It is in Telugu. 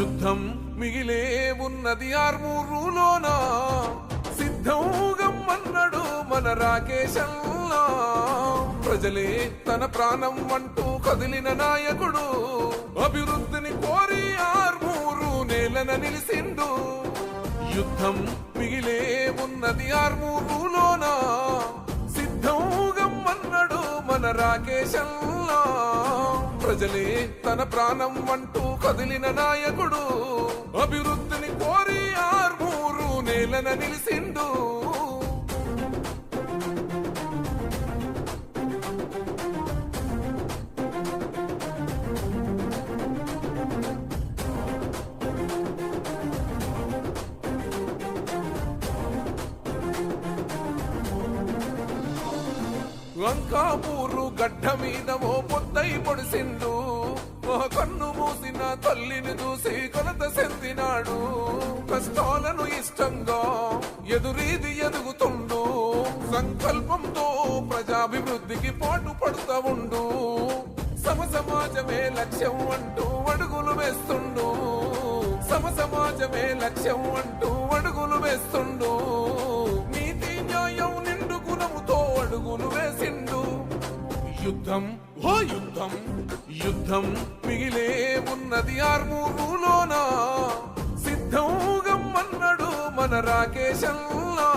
యుద్ధం మిగిలే ఉన్నది ఆర్మూరులోన సిద్ధం గమ్మన్నాడు మన రాకేశల్లా ప్రజలే తన ప్రాణం అంటూ కదిలిన నాయకుడు అభివృద్ధిని కోరి ఆర్మూరు నేలన నిలిసిండు యుద్ధం మిగిలే ఉన్నది ఆర్మూరులోన సిద్ధం గమ్మన్నాడు మన రాకేశల్లా ప్రజలే తన ప్రాణం అంటూ కదిలిన నాయకుడు అభివృద్ధిని కోరి ఆర్మూరు నేలన నిలిసిండు లంకాపూరు గడ్డ మీద ఓ పొద్దై పొడిసిండు కన్ను మూసిన తల్లిని చూసి కొలత చెందినాడు కష్టాలను ఇష్టంగా ఎదురీది ఎదుగుతుండు సంకల్పంతో ప్రజాభివృద్ధికి పాటు పడుతూ ఉండు సమసమాజమే లక్ష్యం అంటూ అడుగులు వేస్తుండు సమసమాజమే లక్ష్యం అంటూ అడుగులు వేస్తుండు నీతి న్యాయం నిండు గుణముతో అడుగులు వేసిండు యుద్ధం ఓ యుద్ధం యుద్ధం మిగిలే ఉన్నది ఆర్మూరులోన సిద్ధం గమ్మన్నాడు మన రాకేశల్లా